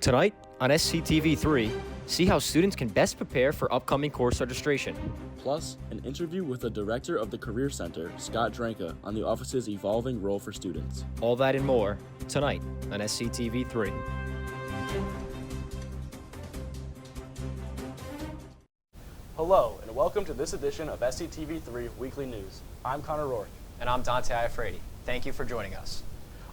Tonight on SCTV3, see how students can best prepare for upcoming course registration. Plus, an interview with the director of the Career Center, Scott Dranka, on the office's evolving role for students. All that and more tonight on SCTV3. Hello, and welcome to this edition of SCTV3 Weekly News. I'm Conor Rourke. And I'm Dante Iafrate. Thank you for joining us.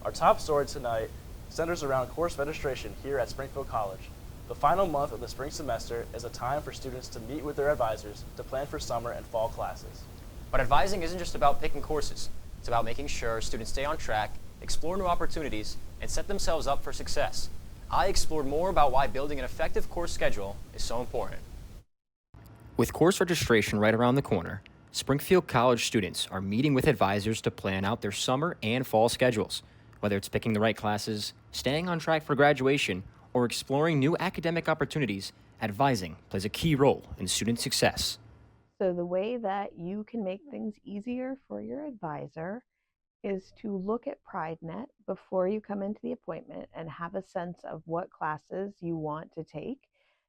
Our top story tonight centers around course registration here at Springfield College. The final month of the spring semester is a time for students to meet with their advisors to plan for summer and fall classes. But advising isn't just about picking courses. It's about making sure students stay on track, explore new opportunities, and set themselves up for success. I explored more about why building an effective course schedule is so important. With course registration right around the corner, Springfield College students are meeting with advisors to plan out their summer and fall schedules. Whether it's picking the right classes, staying on track for graduation, or exploring new academic opportunities, advising plays a key role in student success. So the way that you can make things easier for your advisor is to look at PrideNet before you come into the appointment and have a sense of what classes you want to take.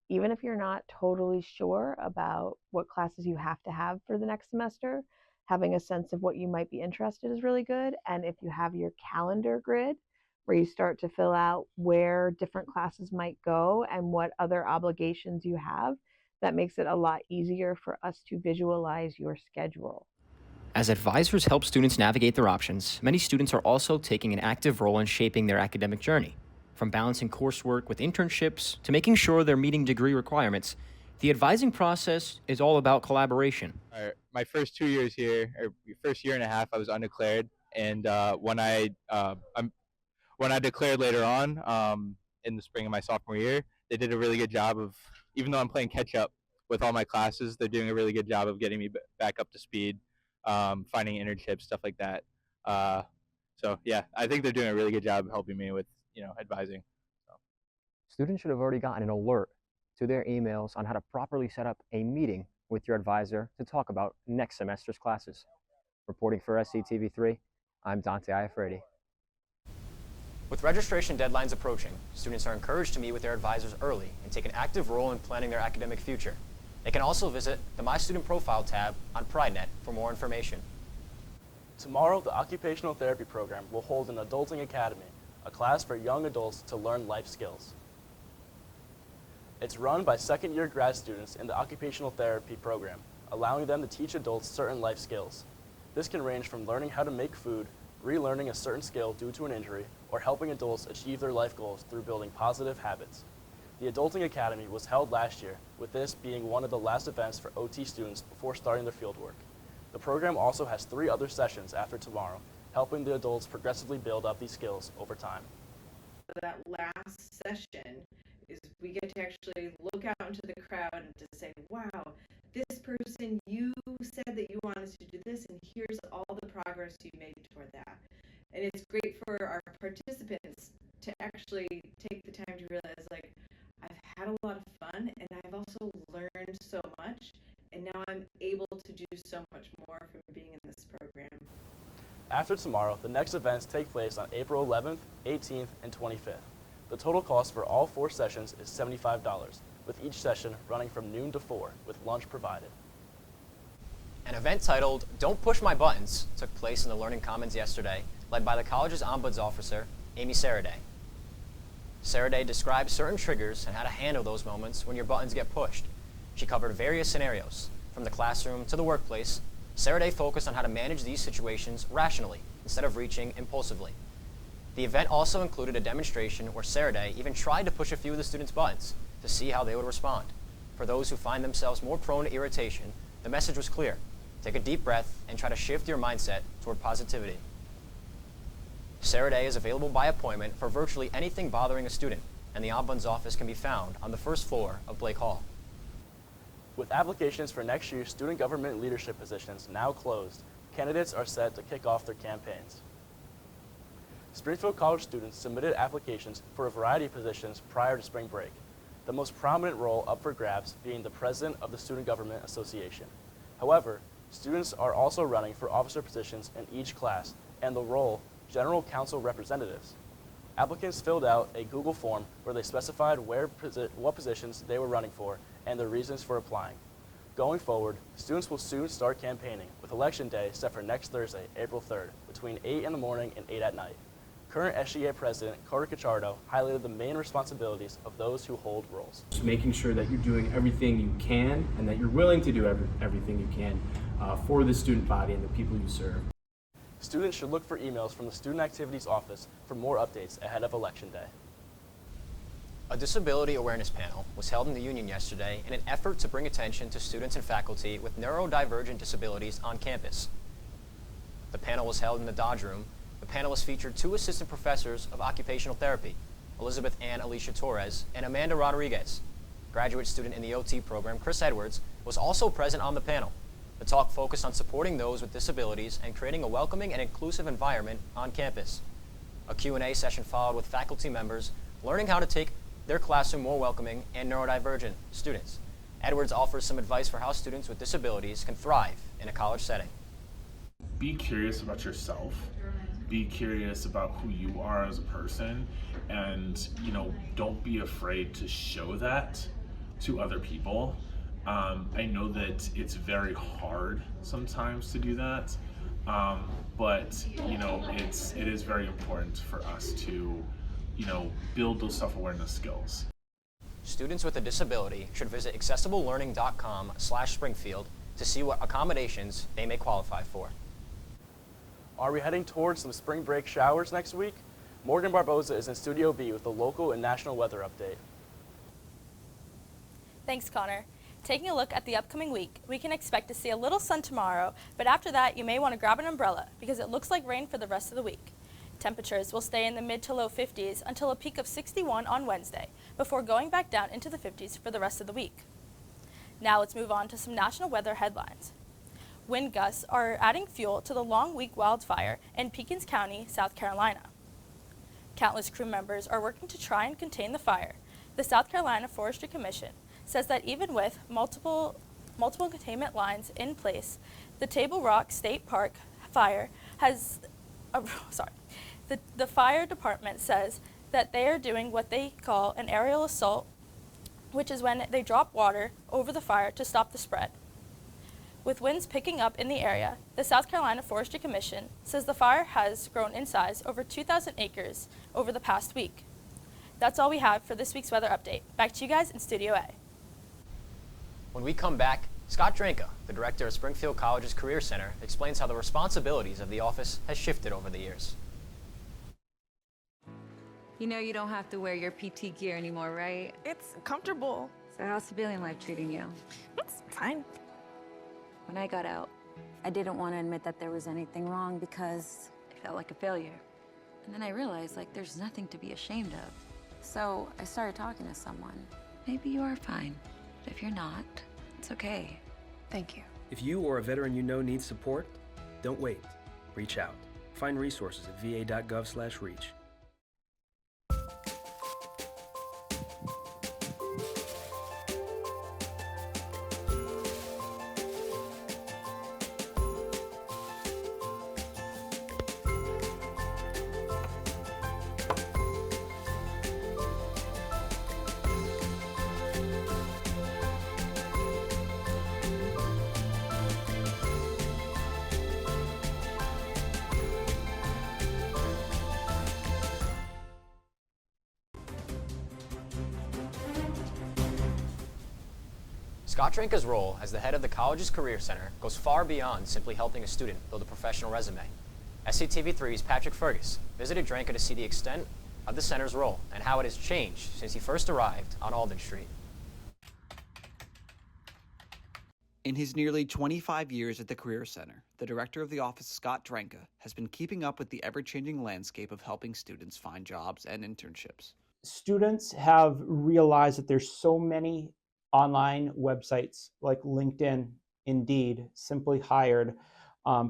Even if you're not totally sure about what classes you have to have for the next semester, having a sense of what you might be interested is really good. And if you have your calendar grid where you start to fill out where different classes might go and what other obligations you have, that makes it a lot easier for us to visualize your schedule. As advisors help students navigate their options, many students are also taking an active role in shaping their academic journey. From balancing coursework with internships to making sure they're meeting degree requirements, the advising process is all about collaboration. My first 2 years here, or first year and a half, I was undeclared, and when I declared later on in the spring of my sophomore year, they did a really good job of, even though I'm playing catch up with all my classes, they're doing a really good job of getting me back up to speed, finding internships, stuff like that. So yeah, I think they're doing a really good job of helping me with advising. So. Students should have already gotten an alert to their emails on how to properly set up a meeting with your advisor to talk about next semester's classes. Reporting for SCTV3, I'm Dante Iafrate. With registration deadlines approaching, students are encouraged to meet with their advisors early and take an active role in planning their academic future. They can also visit the My Student Profile tab on PrideNet for more information. Tomorrow, the Occupational Therapy program will hold an Adulting Academy, a class for young adults to learn life skills. It's run by second-year grad students in the Occupational Therapy program, allowing them to teach adults certain life skills. This can range from learning how to make food, relearning a certain skill due to an injury, or helping adults achieve their life goals through building positive habits. The Adulting Academy was held last year, with this being one of the last events for OT students before starting their fieldwork. The program also has 3 other sessions after tomorrow, helping the adults progressively build up these skills over time. That last session is we get to actually look out into the crowd and to say, wow, this person, you said that you wanted to do this, and here's all the progress you made toward that. And it's great for our participants to actually take the time to realize, like, I've had a lot of fun, and I've also learned so much, and now I'm able to do so much more from being in this program. After tomorrow, the next events take place on April 11th, 18th, and 25th. The total cost for all 4 sessions is $75, with each session running from noon to 4, with lunch provided. An event titled Don't Push My Buttons took place in the Learning Commons yesterday, led by the college's Ombuds officer, Amy Saraday. Saraday described certain triggers and how to handle those moments when your buttons get pushed. She covered various scenarios, from the classroom to the workplace. Saraday focused on how to manage these situations rationally instead of reaching impulsively. The event also included a demonstration where Saraday even tried to push a few of the students' buttons to see how they would respond. For those who find themselves more prone to irritation, the message was clear. Take a deep breath and try to shift your mindset toward positivity. Saraday is available by appointment for virtually anything bothering a student, and the Ombuds office can be found on the first floor of Blake Hall. With applications for next year's student government leadership positions now closed, candidates are set to kick off their campaigns. Springfield College students submitted applications for a variety of positions prior to spring break, the most prominent role up for grabs being the president of the Student Government Association. However, students are also running for officer positions in each class and the role general council representatives. Applicants filled out a Google form where they specified what positions they were running for and their reasons for applying. Going forward, students will soon start campaigning, with Election Day set for next Thursday, April 3rd, between 8 in the morning and 8 at night. Current SGA President Conor highlighted the main responsibilities of those who hold roles. Just making sure that you're doing everything you can and that you're willing to do everything you can for the student body and the people you serve. Students should look for emails from the Student Activities Office for more updates ahead of Election Day. A disability awareness panel was held in the Union yesterday in an effort to bring attention to students and faculty with neurodivergent disabilities on campus. The panel was held in the Dodge Room. The panelists featured two assistant professors of occupational therapy, Elizabeth Ann Alicia Torres and Amanda Rodriguez. Graduate student in the OT program, Chris Edwards, was also present on the panel. The talk focused on supporting those with disabilities and creating a welcoming and inclusive environment on campus. A Q&A session followed with faculty members learning how to take their classroom more welcoming and neurodivergent students. Edwards offers some advice for how students with disabilities can thrive in a college setting. Be curious about yourself. Be curious about who you are as a person, and don't be afraid to show that to other people. I know that it's very hard sometimes to do that, but it is very important for us to build those self-awareness skills. Students with a disability should visit accessiblelearning.com/Springfield to see what accommodations they may qualify for. Are we heading towards some spring break showers next week? Morgan Barboza is in Studio B with the local and national weather update. Thanks, Connor. Taking a look at the upcoming week, we can expect to see a little sun tomorrow, but after that you may want to grab an umbrella because it looks like rain for the rest of the week. Temperatures will stay in the mid to low 50s until a peak of 61 on Wednesday, before going back down into the 50s for the rest of the week. Now let's move on to some national weather headlines. Wind gusts are adding fuel to the long week wildfire in Pickens County, South Carolina. Countless crew members are working to try and contain the fire. The South Carolina Forestry Commission says that even with multiple containment lines in place, the Table Rock State Park fire has, the fire department says that they are doing what they call an aerial assault, which is when they drop water over the fire to stop the spread. With winds picking up in the area, the South Carolina Forestry Commission says the fire has grown in size over 2,000 acres over the past week. That's all we have for this week's weather update. Back to you guys in Studio A. When we come back, Scott Dranka, the director of Springfield College's Career Center, explains how the responsibilities of the office has shifted over the years. You know you don't have to wear your PT gear anymore, right? It's comfortable. So how's civilian life treating you? It's fine. When I got out, I didn't want to admit that there was anything wrong because it felt like a failure. And then I realized, there's nothing to be ashamed of. So I started talking to someone. Maybe you are fine, but if you're not, it's okay. Thank you. If you or a veteran you know needs support, don't wait. Reach out. Find resources at va.gov/reach. Scott Dranka's role as the head of the college's Career Center goes far beyond simply helping a student build a professional resume. SCTV3's Patrick Fergus visited Dranka to see the extent of the center's role and how it has changed since he first arrived on Alden Street. In his nearly 25 years at the Career Center, the director of the office, Scott Dranka, has been keeping up with the ever-changing landscape of helping students find jobs and internships. Students have realized that there's so many online websites like LinkedIn, Indeed, Simply Hired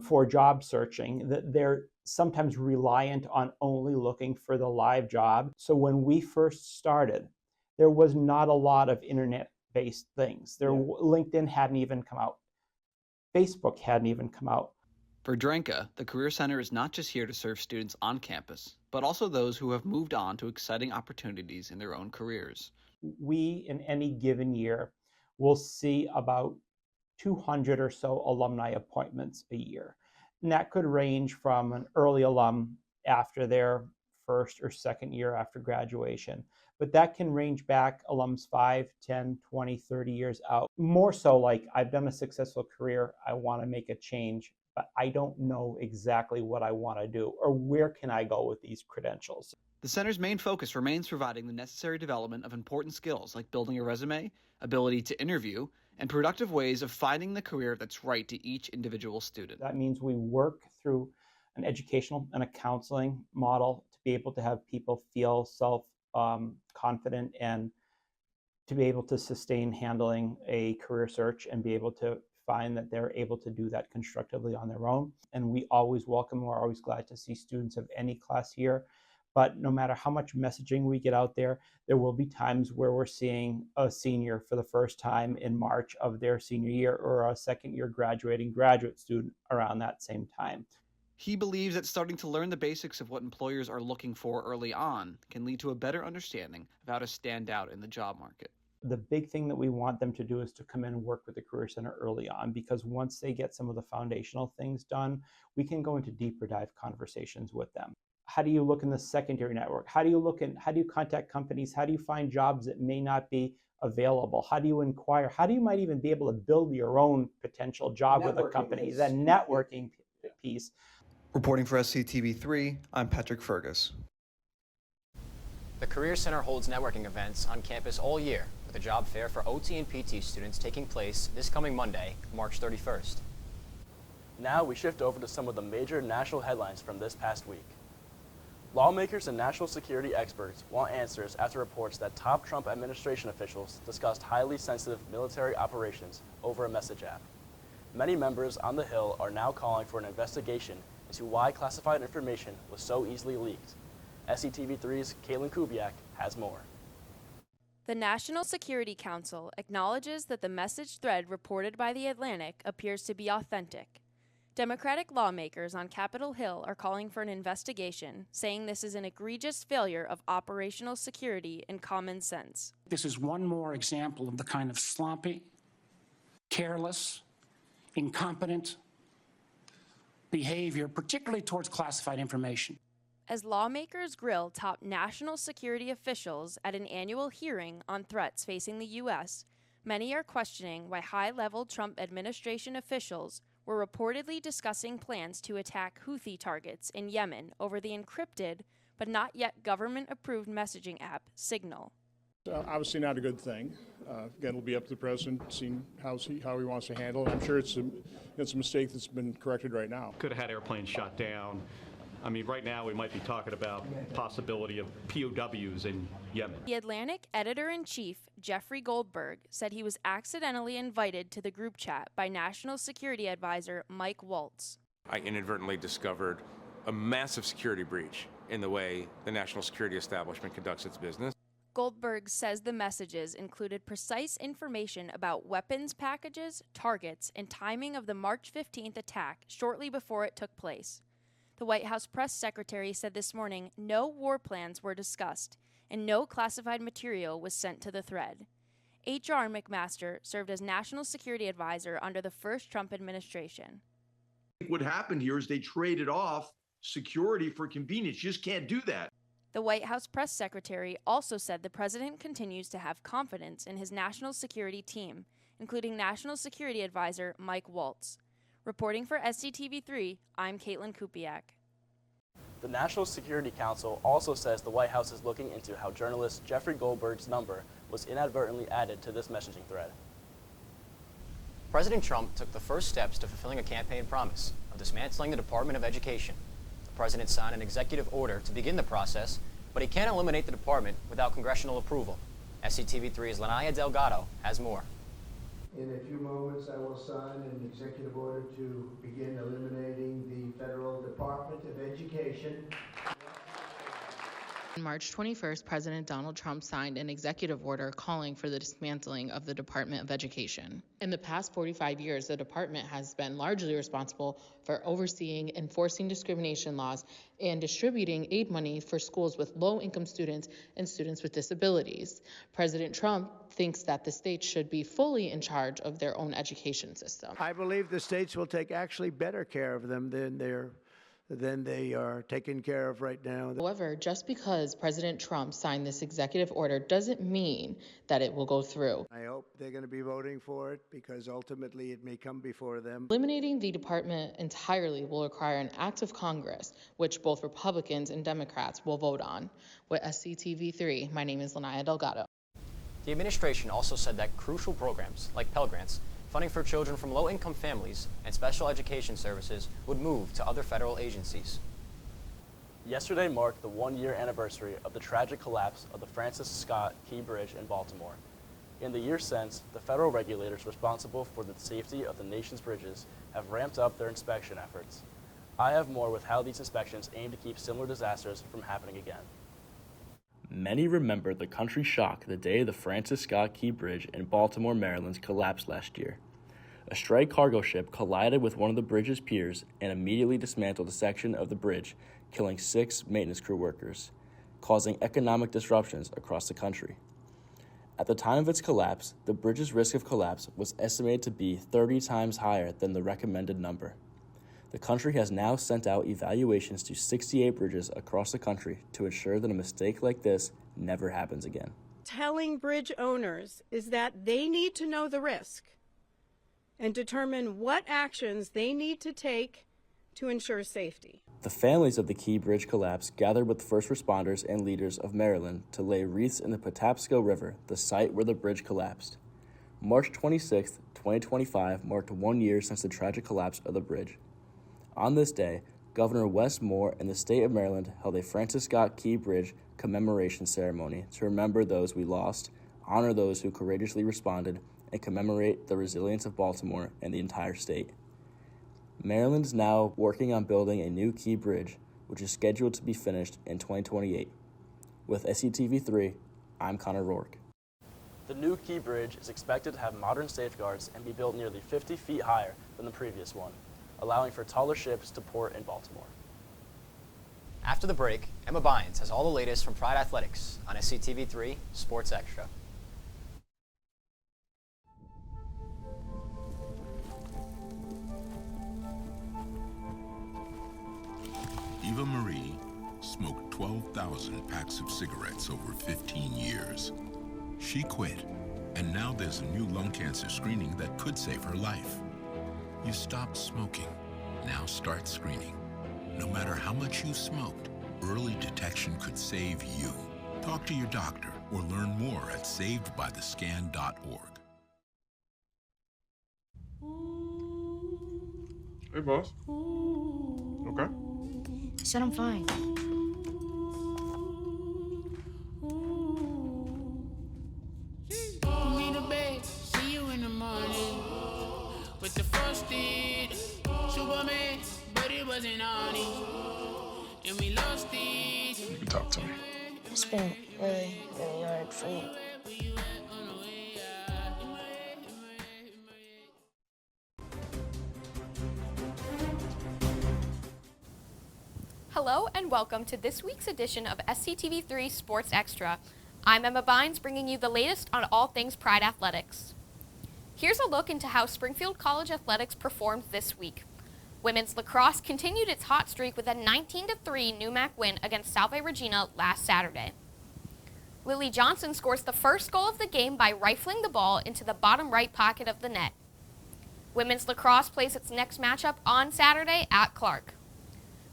for job searching, that they're sometimes reliant on only looking for the live job. So when we first started, there was not a lot of internet-based things. LinkedIn hadn't even come out. Facebook hadn't even come out. For Dranka, the Career Center is not just here to serve students on campus, but but also those who have moved on to exciting opportunities in their own careers. We, in any given year, will see about 200 or so alumni appointments a year. And that could range from an early alum after their first or second year after graduation. But that can range back alums 5, 10, 20, 30 years out. More so like, I've done a successful career, I want to make a change, but I don't know exactly what I want to do or where can I go with these credentials. The center's main focus remains providing the necessary development of important skills like building a resume, ability to interview, and productive ways of finding the career that's right to each individual student. That means we work through an educational and a counseling model to be able to have people feel self-confident and to be able to sustain handling a career search and be able to find that they're able to do that constructively on their own. And we always welcome, we're always glad to see students of any class here. But no matter how much messaging we get out there, there will be times where we're seeing a senior for the first time in March of their senior year or a second year graduating graduate student around that same time. He believes that starting to learn the basics of what employers are looking for early on can lead to a better understanding of how to stand out in the job market. The big thing that we want them to do is to come in and work with the Career Center early on, because once they get some of the foundational things done, we can go into deeper dive conversations with them. How do you look in the secondary network? How do you contact companies? How do you find jobs that may not be available? How do you inquire? How do you might even be able to build your own potential job with a company? That networking piece. Reporting for SCTV3, I'm Patrick Fergus. The Career Center holds networking events on campus all year, with a job fair for OT and PT students taking place this coming Monday, March 31st. Now we shift over to some of the major national headlines from this past week. Lawmakers and national security experts want answers after reports that top Trump administration officials discussed highly sensitive military operations over a message app. Many members on the Hill are now calling for an investigation into why classified information was so easily leaked. SCTV3's Caitlin Kubiak has more. The National Security Council acknowledges that the message thread reported by The Atlantic appears to be authentic. Democratic lawmakers on Capitol Hill are calling for an investigation, saying this is an egregious failure of operational security and common sense. This is one more example of the kind of sloppy, careless, incompetent behavior, particularly towards classified information. As lawmakers grill top national security officials at an annual hearing on threats facing the U.S., many are questioning why high-level Trump administration officials were reportedly discussing plans to attack Houthi targets in Yemen over the encrypted but not yet government-approved messaging app Signal. Obviously not a good thing. Again, it'll be up to the president, seeing how he wants to handle it. I'm sure it's a mistake that's been corrected right now. Could have had airplanes shot down. I mean, right now we might be talking about possibility of POWs in Yemen. The Atlantic editor-in-chief, Jeffrey Goldberg, said he was accidentally invited to the group chat by National Security Advisor Mike Waltz. I inadvertently discovered a massive security breach in the way the national security establishment conducts its business. Goldberg says the messages included precise information about weapons packages, targets, and timing of the March 15th attack shortly before it took place. The White House press secretary said this morning no war plans were discussed and no classified material was sent to the thread. H.R. McMaster served as National Security Advisor under the first Trump administration. What happened here is they traded off security for convenience. You just can't do that. The White House press secretary also said the president continues to have confidence in his national security team, including National Security Advisor Mike Waltz. Reporting for SCTV3, I'm Caitlin Kubiak. The National Security Council also says the White House is looking into how journalist Jeffrey Goldberg's number was inadvertently added to this messaging thread. President Trump took the first steps to fulfilling a campaign promise of dismantling the Department of Education. The president signed an executive order to begin the process, but he can't eliminate the department without congressional approval. SCTV3's Lanaya Delgado has more. In a few moments, I will sign an executive order to begin eliminating the Federal Department of Education. On March 21st, President Donald Trump signed an executive order calling for the dismantling of the Department of Education. In the past 45 years, the department has been largely responsible for overseeing, enforcing discrimination laws, and distributing aid money for schools with low-income students and students with disabilities. President Trump thinks that the states should be fully in charge of their own education system. I believe the states will take actually better care of them than they are taken care of right now. However, just because President Trump signed this executive order doesn't mean that it will go through. I hope they're going to be voting for it because ultimately it may come before them. Eliminating the department entirely will require an act of Congress, which both Republicans and Democrats will vote on. With SCTV3, my name is Lanaya Delgado. The administration also said that crucial programs like Pell Grants, funding for children from low-income families, and special education services would move to other federal agencies. Yesterday marked the one-year anniversary of the tragic collapse of the Francis Scott Key Bridge in Baltimore. In the years since, the federal regulators responsible for the safety of the nation's bridges have ramped up their inspection efforts. I have more with how these inspections aim to keep similar disasters from happening again. Many remember the country shock the day the Francis Scott Key Bridge in Baltimore, Maryland collapsed last year. A stray cargo ship collided with one of the bridge's piers and immediately dismantled a section of the bridge, killing 6 maintenance crew workers, causing economic disruptions across the country. At the time of its collapse, the bridge's risk of collapse was estimated to be 30 times higher than the recommended number. The country has now sent out evaluations to 68 bridges across the country to ensure that a mistake like this never happens again. Telling bridge owners is that they need to know the risk and determine what actions they need to take to ensure safety. The families of the Key Bridge collapse gathered with first responders and leaders of Maryland to lay wreaths in the Patapsco River, the site where the bridge collapsed. March 26, 2025 marked 1 year since the tragic collapse of the bridge. On this day, Governor Wes Moore and the state of Maryland held a Francis Scott Key Bridge commemoration ceremony to remember those we lost, honor those who courageously responded, and commemorate the resilience of Baltimore and the entire state. Maryland is now working on building a new Key Bridge, which is scheduled to be finished in 2028. With SCTV3, I'm Conor Rourke. The new Key Bridge is expected to have modern safeguards and be built nearly 50 feet higher than the previous one, allowing for taller ships to port in Baltimore. After the break, Emma Bynes has all the latest from Pride Athletics on SCTV3 Sports Extra. Eva Marie smoked 12,000 packs of cigarettes over 15 years. She quit, and now there's a new lung cancer screening that could save her life. You stopped smoking. Now start screening. No matter how much you smoked, early detection could save you. Talk to your doctor or learn more at savedbythescan.org. Hey, boss. Okay? I said I'm fine. Me the babe, see you in the morning. With the frosted Superman, but it wasn't on it. And we lost it. You can talk to me. It's been really, really hard for me. Hello and welcome to this week's edition of SCTV3 Sports Extra. I'm Emma Bynes, bringing you the latest on all things Pride Athletics. Here's a look into how Springfield College Athletics performed this week. Women's lacrosse continued its hot streak with a 19-3 NUMAC win against Salve Regina last Saturday. Lily Johnson scores the first goal of the game by rifling the ball into the bottom right pocket of the net. Women's lacrosse plays its next matchup on Saturday at Clark.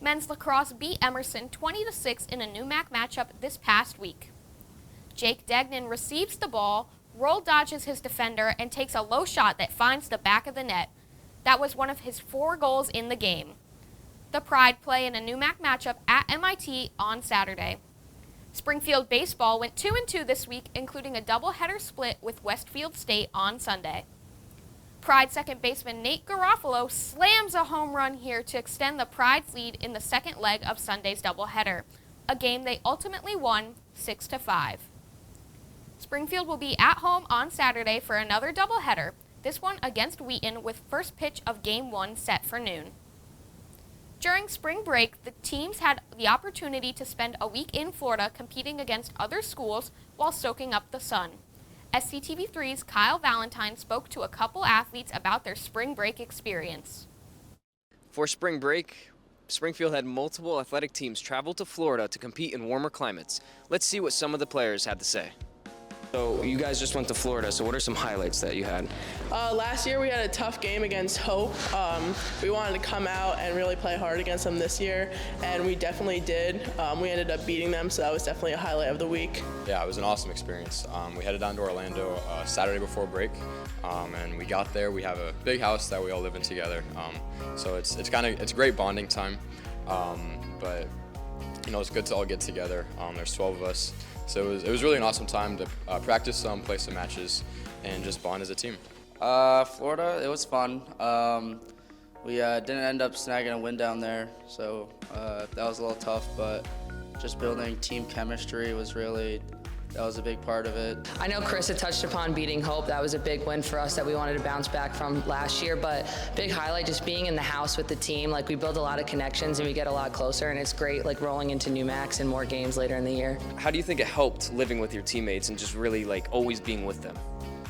Men's lacrosse beat Emerson 20-6 in a NUMAC matchup this past week. Jake Degnan receives the ball, roll dodges his defender, and takes a low shot that finds the back of the net. That was one of his 4 goals in the game. The Pride play in a NUMAC matchup at MIT on Saturday. Springfield baseball went 2-2 this week, including a doubleheader split with Westfield State on Sunday. Pride second baseman Nate Garofalo slams a home run here to extend the Pride's lead in the second leg of Sunday's doubleheader. a game they ultimately won 6-5. Springfield will be at home on Saturday for another doubleheader, this one against Wheaton with first pitch of Game 1 set for noon. During spring break, the teams had the opportunity to spend a week in Florida competing against other schools while soaking up the sun. SCTV3's Kyle Valentine spoke to a couple athletes about their spring break experience. For spring break, Springfield had multiple athletic teams travel to Florida to compete in warmer climates. Let's see what some of the players had to say. So you guys just went to Florida, so what are some highlights that you had? Last year we had a tough game against Hope. We wanted to come out and really play hard against them this year, and we definitely did. We ended up beating them, so that was definitely a highlight of the week. Yeah, it was an awesome experience. We headed down to Orlando Saturday before break, and we got there. We have a big house that we all live in together, so it's a great bonding time. But you know, it's good to all get together. There's 12 of us. So it was really an awesome time to practice some, play some matches, and just bond as a team. Florida, it was fun. We didn't end up snagging a win down there, so that was a little tough, but just building team chemistry that was a big part of it. I know Chris had touched upon beating Hope. That was a big win for us that we wanted to bounce back from last year, but big highlight just being in the house with the team. Like, we build a lot of connections and we get a lot closer, and it's great like rolling into new max and more games later in the year. How do you think it helped living with your teammates and just really like always being with them?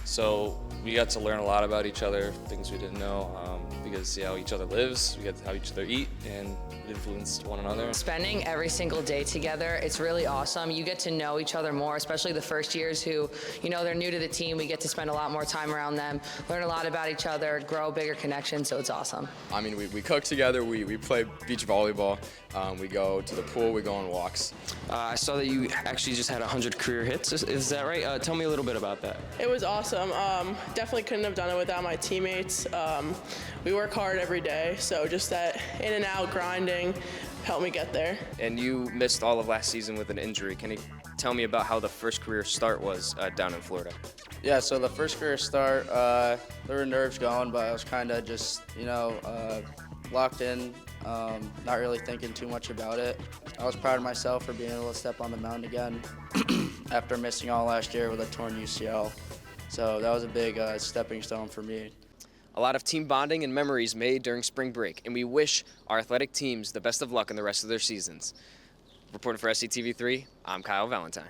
So we got to learn a lot about each other, things we didn't know. We got to see how each other lives, we got to how each other eat, and influence one another. Spending every single day together, it's really awesome. You get to know each other more, especially the first years who, you know, they're new to the team. We get to spend a lot more time around them, learn a lot about each other, grow bigger connections, so it's awesome. I mean, we cook together, we play beach volleyball, we go to the pool, we go on walks. I saw that you actually just had 100 career hits, is that right? Tell me a little bit about that. It was awesome. Definitely couldn't have done it without my teammates. We work hard every day, so just that in and out grinding helped me get there. And you missed all of last season with an injury. Can you tell me about how the first career start was down in Florida? Yeah, so the first career start, there were nerves going, but I was kind of just, locked in, not really thinking too much about it. I was proud of myself for being able to step on the mound again after missing all last year with a torn UCL. So that was a big stepping stone for me. A lot of team bonding and memories made during spring break, and we wish our athletic teams the best of luck in the rest of their seasons. Reporting for SCTV3, I'm Kyle Valentine.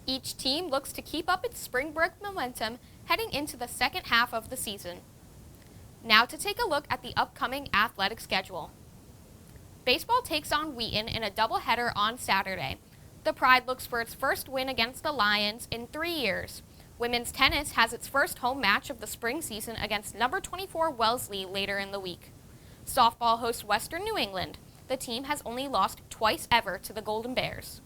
Each team looks to keep up its spring break momentum heading into the second half of the season. Now to take a look at the upcoming athletic schedule. Baseball takes on Wheaton in a doubleheader on Saturday. The Pride looks for its first win against the Lions in 3 years. Women's tennis has its first home match of the spring season against number 24 Wellesley later in the week. Softball hosts Western New England. The team has only lost twice ever to the Golden Bears.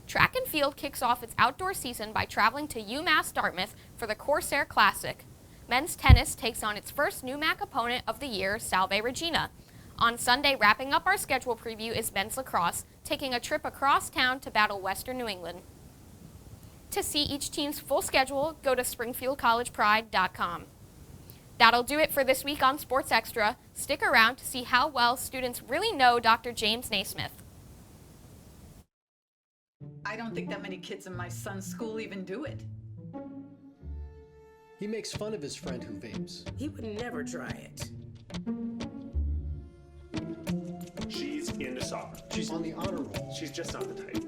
Track and field kicks off its outdoor season by traveling to UMass Dartmouth for the Corsair Classic. Men's tennis takes on its first NUMAC opponent of the year, Salve Regina. On Sunday, wrapping up our schedule preview is men's lacrosse, taking a trip across town to battle Western New England. To see each team's full schedule, go to SpringfieldCollegePride.com. That'll do it for this week on Sports Extra. Stick around to see how well students really know Dr. James Naismith. I don't think that many kids in my son's school even do it. He makes fun of his friend who vapes. He would never try it. She's into soccer. She's on the honor roll. She's just not the type.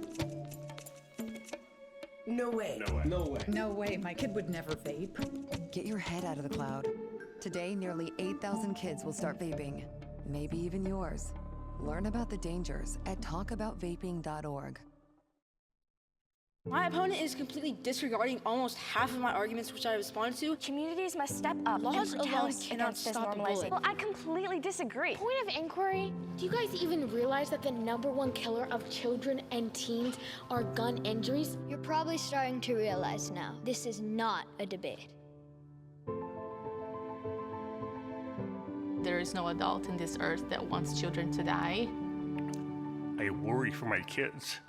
No way. No way. No way. No way, my kid would never vape. Get your head out of the cloud. Today, nearly 8,000 kids will start vaping. Maybe even yours. Learn about the dangers at talkaboutvaping.org. My opponent is completely disregarding almost half of my arguments which I responded to. Communities must step up Laws and alone protest cannot against this stop normalizing. bullying. Well, I completely disagree. Point of inquiry, do you guys even realize that the #1 killer of children and teens are gun injuries? You're probably starting to realize now, this is not a debate. There is no adult in this earth that wants children to die. I worry for my kids.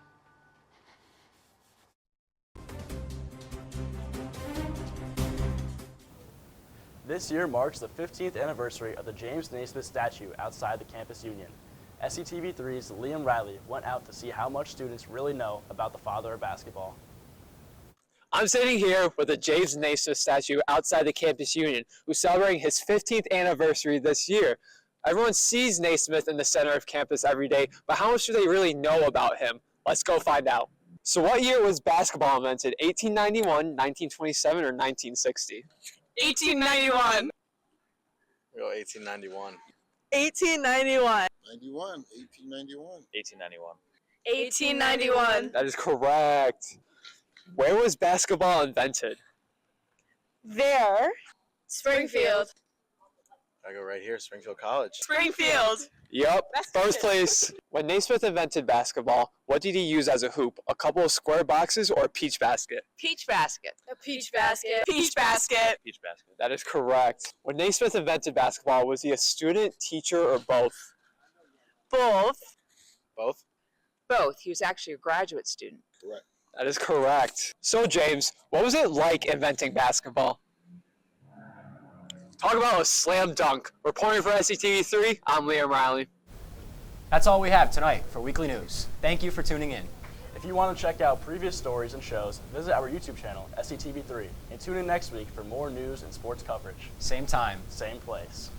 This year marks the 15th anniversary of the James Naismith statue outside the Campus Union. SCTV3's Liam Riley went out to see how much students really know about the father of basketball. I'm sitting here with a James Naismith statue outside the Campus Union, who's celebrating his 15th anniversary this year. Everyone sees Naismith in the center of campus every day, but how much do they really know about him? Let's go find out. So what year was basketball invented? 1891, 1927, or 1960? 1891. We go 1891. 1891. 1891. 1891. That is correct. Where was basketball invented? There. Springfield. I go right here, Springfield College. Springfield. Yep, first place. When Naismith invented basketball, what did he use as a hoop? A couple of square boxes or a peach basket? Peach basket. A peach basket. Peach basket. Peach basket. That is correct. When Naismith invented basketball, was he a student, teacher, or both? Both. Both? Both. He was actually a graduate student. Correct. That is correct. So James, what was it like inventing basketball? Talk about a slam dunk. Reporting for SCTV3, I'm Liam Riley. That's all we have tonight for Weekly News. Thank you for tuning in. If you want to check out previous stories and shows, visit our YouTube channel, SCTV3, and tune in next week for more news and sports coverage. Same time, same place.